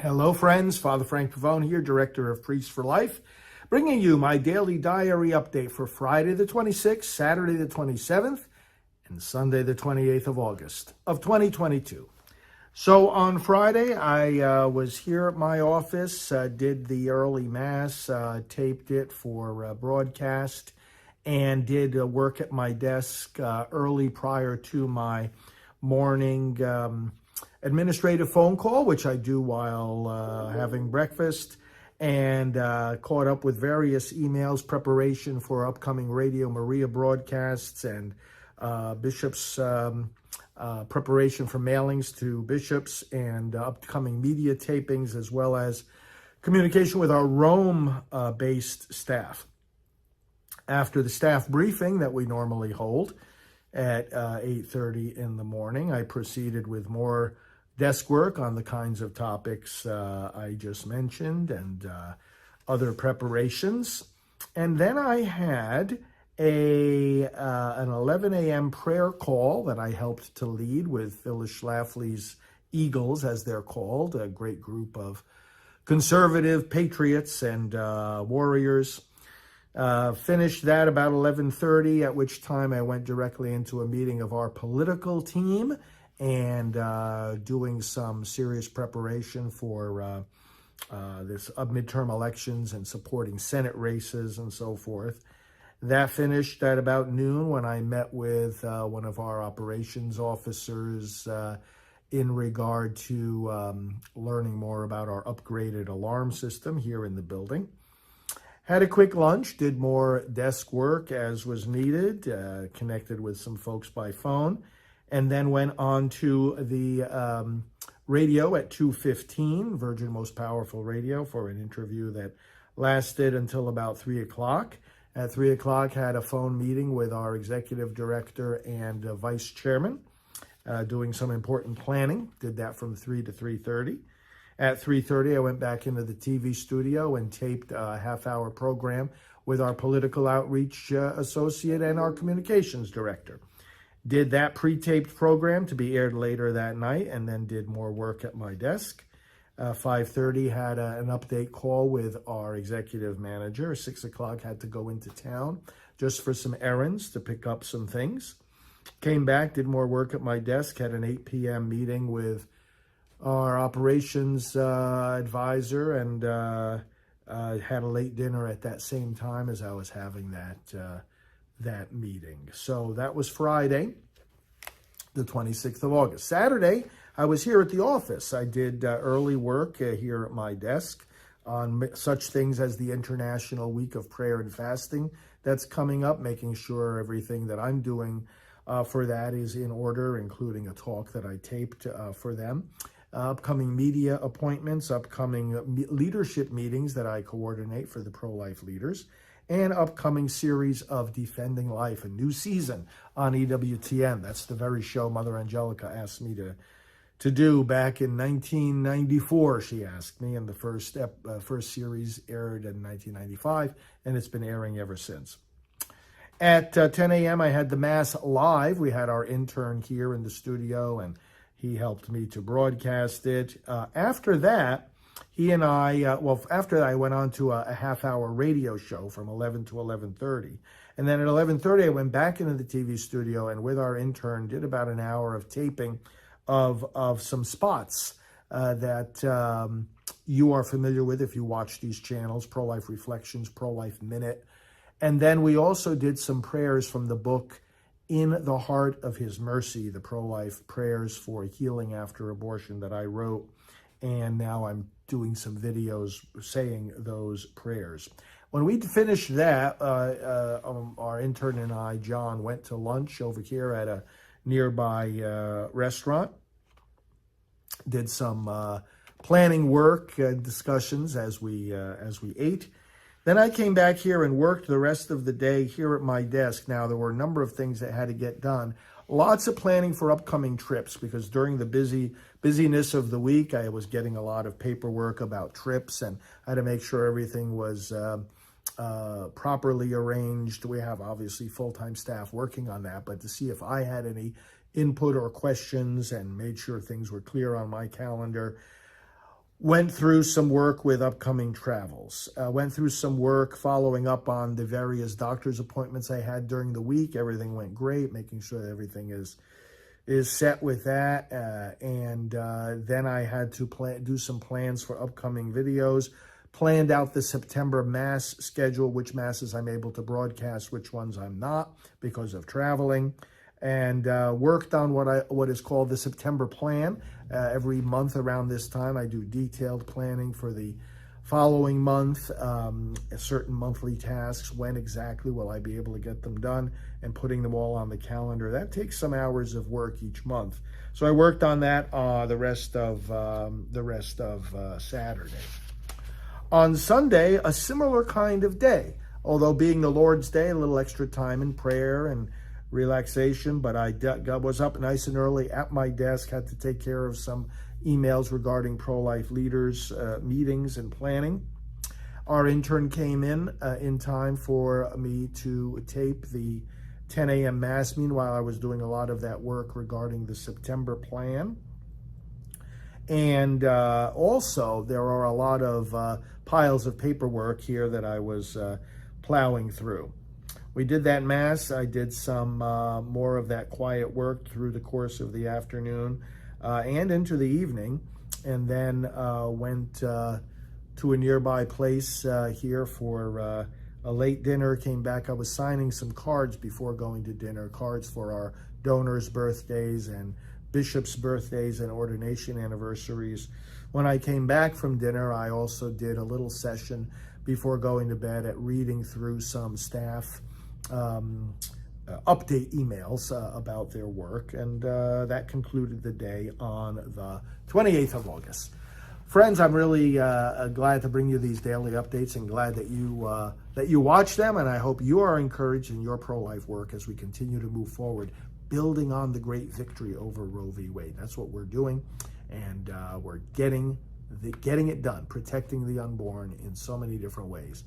Hello, friends. Father Frank Pavone here, Director of Priests for Life, bringing you my daily diary update for Friday the 26th, Saturday the 27th, and Sunday the 28th of August of 2022. So on Friday, I was here at my office, did the early Mass, taped it for broadcast, and did work at my desk early prior to my morning administrative phone call, which I do while having breakfast, and caught up with various emails, preparation for upcoming Radio Maria broadcasts, and bishops' preparation for mailings to bishops, and upcoming media tapings, as well as communication with our Rome-based staff. After the staff briefing that we normally hold at 8:30 in the morning, I proceeded with more desk work on the kinds of topics I just mentioned, and other preparations. And then I had an 11 a.m. prayer call that I helped to lead with Phyllis Schlafly's Eagles, as they're called, a great group of conservative patriots and warriors. Finished that about 11:30, at which time I went directly into a meeting of our political team and doing some serious preparation for this midterm elections and supporting Senate races and so forth. That finished at about noon when I met with one of our operations officers in regard to learning more about our upgraded alarm system here in the building. Had a quick lunch, did more desk work as was needed, connected with some folks by phone, and then went on to the radio at 2:15, Virgin Most Powerful Radio, for an interview that lasted until about 3 o'clock. At 3 o'clock, had a phone meeting with our executive director and vice chairman, doing some important planning. Did that from 3 to 3:30. At 3:30, I went back into the TV studio and taped a half-hour program with our political outreach associate and our communications director. Did that pre-taped program to be aired later that night, and then did more work at my desk. 5:30, had an update call with our executive manager. 6 o'clock, had to go into town just for some errands to pick up some things. Came back, did more work at my desk, had an 8 p.m. meeting with our operations advisor, and had a late dinner at that same time as I was having that meeting. So that was Friday, the 26th of August. Saturday, I was here at the office. I did early work here at my desk on such things as the International Week of Prayer and Fasting that's coming up, making sure everything that I'm doing for that is in order, including a talk that I taped for them. Upcoming media appointments, upcoming leadership meetings that I coordinate for the pro-life leaders, and upcoming series of Defending Life, a new season on EWTN. That's the very show Mother Angelica asked me to do back in 1994. She asked me, and the first series aired in 1995, and it's been airing ever since. At 10 a.m., I had the Mass live. We had our intern here in the studio, and he helped me to broadcast it. After that, he and I, after that, I went on to a half-hour radio show from 11 to 11:30. And then at 11:30, I went back into the TV studio, and with our intern, did about an hour of taping of some spots that you are familiar with if you watch these channels, Pro-Life Reflections, Pro-Life Minute. And then we also did some prayers from the book In the Heart of His Mercy, the pro-life prayers for healing after abortion that I wrote. And now I'm doing some videos saying those prayers. When we finished that, our intern and I, John, went to lunch over here at a nearby restaurant. Did some planning work, discussions as we ate. Then I came back here and worked the rest of the day here at my desk. Now, there were a number of things that had to get done. Lots of planning for upcoming trips, because during the busyness of the week, I was getting a lot of paperwork about trips, and I had to make sure everything was properly arranged. We have obviously full-time staff working on that, but to see if I had any input or questions and made sure things were clear on my calendar. Went through some work with upcoming travels. Went through some work following up on the various doctor's appointments I had during the week. Everything went great, making sure that everything is set with that. Then I had to do some plans for upcoming videos. Planned out the September Mass schedule, which Masses I'm able to broadcast, which ones I'm not because of traveling. And worked on what is called the September plan. Every month around this time, I do detailed planning for the following month, certain monthly tasks. When exactly will I be able to get them done, and putting them all on the calendar. That takes some hours of work each month. So I worked on that the rest of Saturday. On Sunday, a similar kind of day, although being the Lord's Day, a little extra time in prayer and relaxation, but I was up nice and early at my desk, had to take care of some emails regarding pro-life leaders, meetings and planning. Our intern came in time for me to tape the 10 a.m. Mass. Meanwhile, I was doing a lot of that work regarding the September plan. And also, there are a lot of piles of paperwork here that I was plowing through. We did that Mass. I did some more of that quiet work through the course of the afternoon and into the evening, and then went to a nearby place here for a late dinner. Came back. I was signing some cards before going to dinner, cards for our donors' birthdays and bishops' birthdays and ordination anniversaries. When I came back from dinner, I also did a little session before going to bed at reading through some staff update emails about their work, and that concluded the day on the 28th of August. Friends, I'm really glad to bring you these daily updates, and glad that you watch them, and I hope you are encouraged in your pro-life work as we continue to move forward, building on the great victory over Roe v. Wade. That's what we're doing, and we're getting it done, protecting the unborn in so many different ways.